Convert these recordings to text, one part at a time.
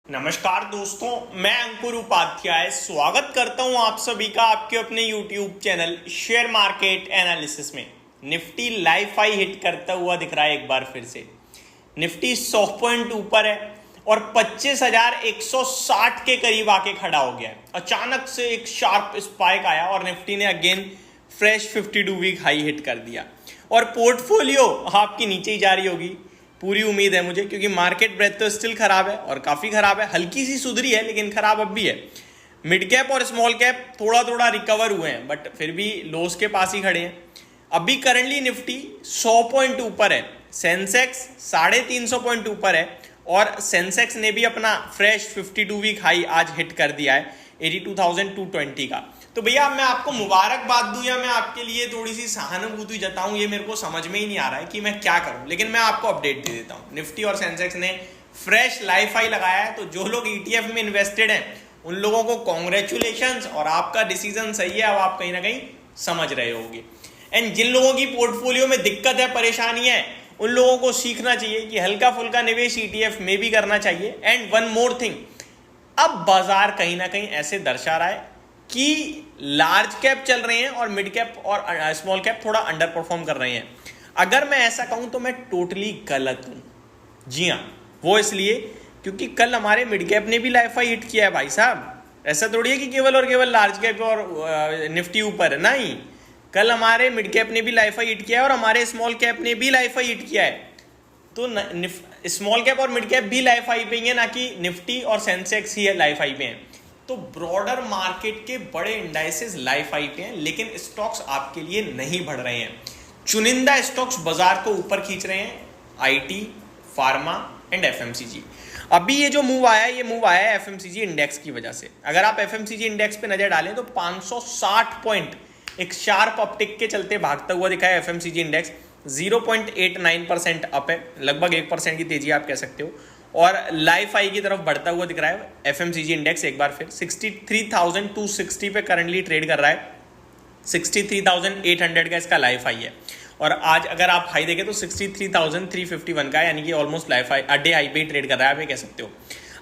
नमस्कार दोस्तों, मैं अंकुर उपाध्याय स्वागत करता हूं आप सभी का आपके अपने YouTube channel share market analysis में। निफ्टी लाइफ हाई हिट करता हुआ दिख रहा है एक बार फिर से। निफ्टी 100 पॉइंट ऊपर है और 25,160 के करीब आके खड़ा हो गया है। अचानक से एक शार्प स्पाइक आया और निफ्टी ने again fresh 52 week high hit कर दिया और पोर्टफोलियो आपकी नीचे ही जा रही होगी, पूरी उम्मीद है मुझे, क्योंकि मार्केट ब्रेथ तो स्टिल खराब है और काफ़ी खराब है। हल्की सी सुधरी है लेकिन खराब अब भी है। मिड कैप और स्मॉल कैप थोड़ा थोड़ा रिकवर हुए हैं बट फिर भी लोस के पास ही खड़े हैं। अभी करंटली निफ्टी 100 पॉइंट ऊपर है, सेंसेक्स 350 पॉइंट ऊपर है और सेंसेक्स ने भी अपना फ्रेश 52 वीक हाई आज हिट कर दिया है 82,220 का। तो भैया मैं आपको मुबारकबाद दूं या मैं आपके लिए थोड़ी सी सहानुभूति जताऊं, ये मेरे को समझ में ही नहीं आ रहा है कि मैं क्या करूं, लेकिन मैं आपको अपडेट दे देता हूं। निफ्टी और सेंसेक्स ने फ्रेश लाइफ हाई लगाया है, तो जो लोग ETF में इन्वेस्टेड हैं उन लोगों को कॉन्ग्रेचुलेशंस और आपका डिसीजन सही है। अब आप कहीं ना कहीं समझ रहे होंगे। एंड जिन लोगों की पोर्टफोलियो में दिक्कत है, परेशानी है, उन लोगों को सीखना चाहिए कि हल्का फुल्का निवेश ETF में भी करना चाहिए। एंड वन मोर थिंग, अब बाजार कहीं ना कहीं ऐसे दर्शा रहा है कि लार्ज कैप चल रहे हैं और मिड कैप और स्मॉल कैप थोड़ा अंडर परफॉर्म कर रहे हैं। अगर मैं ऐसा कहूं तो मैं टोटली गलत हूं। जी हाँ, वो इसलिए क्योंकि कल हमारे मिड कैप ने भी लाइफ हाई हिट किया है भाई साहब। ऐसा थोड़ी है कि केवल और केवल लार्ज कैप और निफ्टी ऊपर है, नहीं। कल हमारे मिड कैप ने भी लाइफ हाई हिट किया है और हमारे स्मॉल कैप ने भी लाइफ हाई हिट किया है। तो स्मॉल कैप और मिड कैप भी लाइफ हाई पे ही है, ना कि निफ्टी और सेंसेक्स ही है लाइफ हाई पे हैं। तो ब्रॉडर मार्केट के बड़े इंडाइसेस लाइफ हाई पे हैं, लेकिन स्टॉक्स आपके लिए नहीं बढ़ रहे हैं। चुनिंदा स्टॉक्स बाजार को ऊपर खींच रहे हैं, IT, फार्मा एंड FMCG। अभी ये जो मूव आया है, ये मूव आया है FMCG इंडेक्स की वजह से। अगर आप FMCG इंडेक्स पे नजर डालें तो 560 पॉइंट एक शार्प अपटिक के चलते भागता हुआ दिखा है FMCG इंडेक्स। 0.89% अप है, लगभग 1% की तेजी आप कह सकते हो, और लाइफ हाई की तरफ बढ़ता हुआ दिख रहा है FMCG इंडेक्स। एक बार फिर 63,260 पे करंटली ट्रेड कर रहा है। 63,800 का इसका लाइफ हाई है और आज अगर आप हाई देखें तो 63,351 का है, यानी कि almost life high day high पे ही ट्रेड कर रहा है, आप ये कह सकते हो।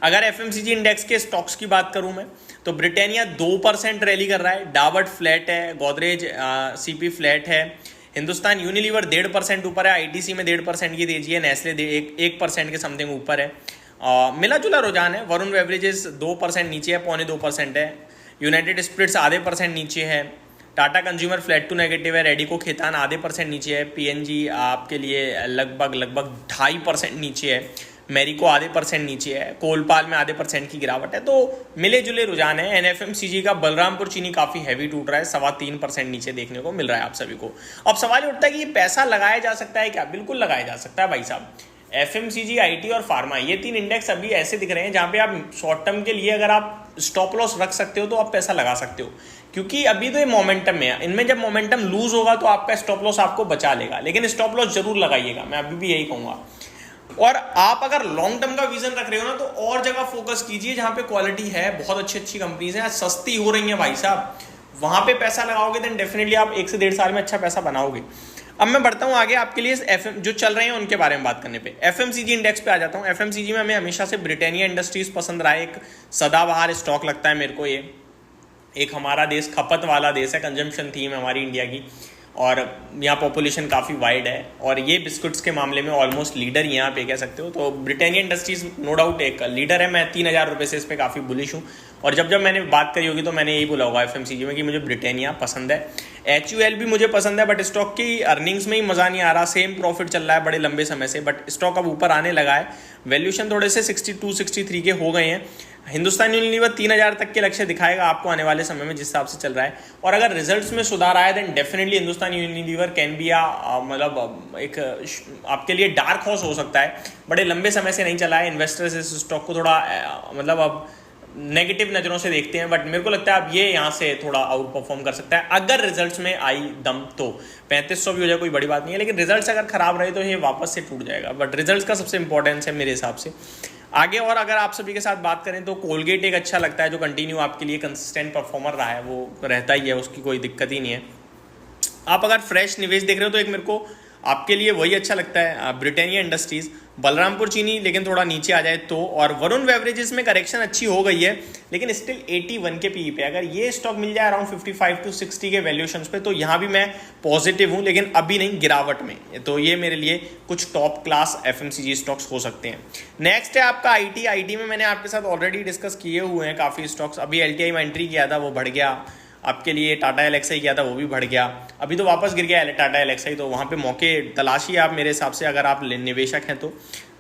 अगर FMCG इंडेक्स के स्टॉक्स की बात करूं मैं तो ब्रिटानिया 2% रैली कर रहा है, डाबर्ट फ्लैट है, गोदरेज CP फ्लैट है, हिंदुस्तान यूनिलीवर 1.5% ऊपर है, ITC में 1.5% की तेजी है, नेस्ले 1% के समथिंग ऊपर है। मिला जुला रुझान है। वरुण बेवरेजेस 2% नीचे है, 0.25% है। यूनाइटेड स्पिरिट्स आधे % नीचे है। Tata consumer flat to negative है। रेडिको खेतान आधे % नीचे है। PNG आपके लिए लगभग 2.5% नीचे है। मेरिको आधे % नीचे है। कोलपाल में आधे % की गिरावट है। तो मिले जुले रुझान है। NFMCG का बलरामपुर चीनी काफ़ी हैवी टूट रहा है, 2.25% नीचे देखने को मिल रहा है आप सभी को। अब सवाल उठता है कि ये पैसा लगाया जा सकता है क्या? बिल्कुल लगाया जा सकता है भाई साहब। FMCG, IT और फार्मा, ये 3 इंडेक्स अभी ऐसे दिख रहे हैं जहाँ पे आप शॉर्ट टर्म के लिए अगर आप स्टॉप लॉस रख सकते हो तो आप पैसा लगा सकते हो, क्योंकि अभी तो ये मोमेंटम में है। इनमें जब मोमेंटम लूज होगा तो आपका स्टॉप लॉस आपको बचा लेगा, लेकिन स्टॉप लॉस जरूर लगाइएगा, मैं अभी भी यही कहूँगा। और आप अगर लॉन्ग टर्म का विजन रख रहे हो ना तो और जगह फोकस कीजिए जहां पे क्वालिटी है, बहुत अच्छी अच्छी कंपनीज हैं, सस्ती हो रही हैं भाई साहब। वहां पे पैसा लगाओगे देन डेफिनेटली आप 1 से 1.5 साल में अच्छा पैसा बनाओगे। अब मैं बढ़ता हूं आगे आपके लिए जो चल रहे हैं उनके बारे में बात करने पे। FMCG इंडेक्स पे आ जाता हूं। FMCG में हमें हमेशा से ब्रिटानिया इंडस्ट्रीज पसंद रहा है, एक सदाबहार स्टॉक लगता है मेरे को। ये एक हमारा देश खपत वाला देश है, कंजम्पशन थीम है हमारी इंडिया की, और यहाँ पॉपुलेशन काफ़ी वाइड है और ये बिस्कुट्स के मामले में ऑलमोस्ट लीडर यहाँ पे कह सकते हो। तो ब्रिटानिया इंडस्ट्रीज नो डाउट एक लीडर है। मैं 3,000 रुपये से इस पर काफ़ी बुलिश हूँ और जब मैंने बात करी होगी तो मैंने यही बोला होगा FMCG में कि मुझे ब्रिटानिया पसंद है। HUL भी मुझे पसंद है बट स्टॉक की अर्निंग्स में ही मज़ा नहीं आ रहा। सेम प्रॉफिट चल रहा है बड़े लंबे समय से, बट स्टॉक अब ऊपर आने लगा है। वैल्यूएशन थोड़े से 62-63 के हो गए हैं। हिंदुस्तान यूनिलीवर 3,000 तक के लक्ष्य दिखाएगा आपको आने वाले समय में जिस हिसाब से चल रहा है, और अगर रिजल्ट्स में सुधार आया then definitely Hindustan Unilever can be मतलब एक आपके लिए डार्क हॉर्स हो सकता है। बड़े लंबे समय से नहीं चला है, इन्वेस्टर्स इस स्टॉक को थोड़ा मतलब अब नेगेटिव नज़रों से देखते हैं, बट मेरे को लगता है अब ये यहाँ से थोड़ा आउट परफॉर्म कर सकता है अगर रिजल्ट्स में आई दम तो। 3500 भी हो जाए कोई बड़ी बात नहीं है, लेकिन रिजल्ट्स अगर खराब रहे तो ये वापस से टूट जाएगा, बट रिजल्ट्स का सबसे इंपॉर्टेंस है मेरे हिसाब से आगे। और अगर आप सभी के साथ बात करें तो कोलगेट एक अच्छा लगता है जो कंटिन्यू आपके लिए कंसिस्टेंट परफॉर्मर रहा है, वो रहता ही है, उसकी कोई दिक्कत ही नहीं है। आप अगर फ्रेश निवेश देख रहे हो तो एक मेरे को आपके लिए वही अच्छा लगता है ब्रिटानिया इंडस्ट्रीज। बलरामपुर चीनी लेकिन थोड़ा नीचे आ जाए तो, और वरुण बेवरेजेस में करेक्शन अच्छी हो गई है लेकिन स्टिल 81 के पीई पे, अगर ये स्टॉक मिल जाए अराउंड 55 to 60 के वैल्यूएशंस पे तो यहाँ भी मैं पॉजिटिव हूँ, लेकिन अभी नहीं, गिरावट में। तो ये मेरे लिए कुछ टॉप क्लास एफएमसीजी स्टॉक्स हो सकते हैं। नेक्स्ट है आपका आईटी में मैंने आपके साथ ऑलरेडी डिस्कस किए हुए हैं काफ़ी स्टॉक्स। अभी एलटीआई में एंट्री किया था, वो बढ़ गया आपके लिए। टाटा एलेक्साई किया था, वो भी बढ़ गया। अभी तो वापस गिर गया टाटा एलेक्साई, तो वहाँ पे मौके तलाशिए आप मेरे हिसाब से, अगर आप निवेशक हैं तो।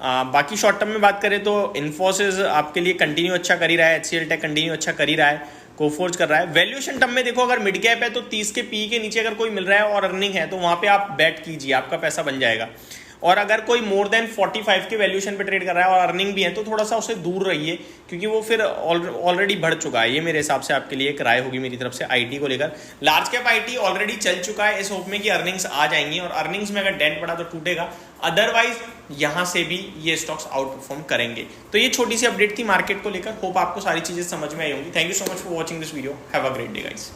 बाकी शॉर्ट टर्म में बात करें तो इन्फोसिस आपके लिए कंटिन्यू अच्छा कर ही रहा है, HCL टेक कंटिन्यू अच्छा कर ही रहा है, कोफोर्ज कर रहा है। वैल्यूएशन टर्म में देखो, अगर मिड कैप है तो 30 के पी के नीचे अगर कोई मिल रहा है और अर्निंग है तो वहाँ पे आप बैट कीजिए, आपका पैसा बन जाएगा। और अगर कोई मोर देन 45 के वैल्यूएशन पे ट्रेड कर रहा है और अर्निंग भी है तो थोड़ा सा उससे दूर रहिए, क्योंकि वो फिर ऑलरेडी बढ़ चुका है। ये मेरे हिसाब से आपके लिए एक राय होगी मेरी तरफ से आईटी को लेकर। लार्ज कैप आईटी ऑलरेडी चल चुका है इस होप में कि अर्निंग्स आ जाएंगी, और अर्निंग्स में अगर डेंट पड़ा तो टूटेगा, अदरवाइज यहां से भी ये स्टॉक्स आउट परफॉर्म करेंगे। तो ये छोटी सी अपडेट थी मार्केट को लेकर। होप आपको सारी चीजें समझ में आई होंगी। Thank you so much for watching this video. Have a great day guys.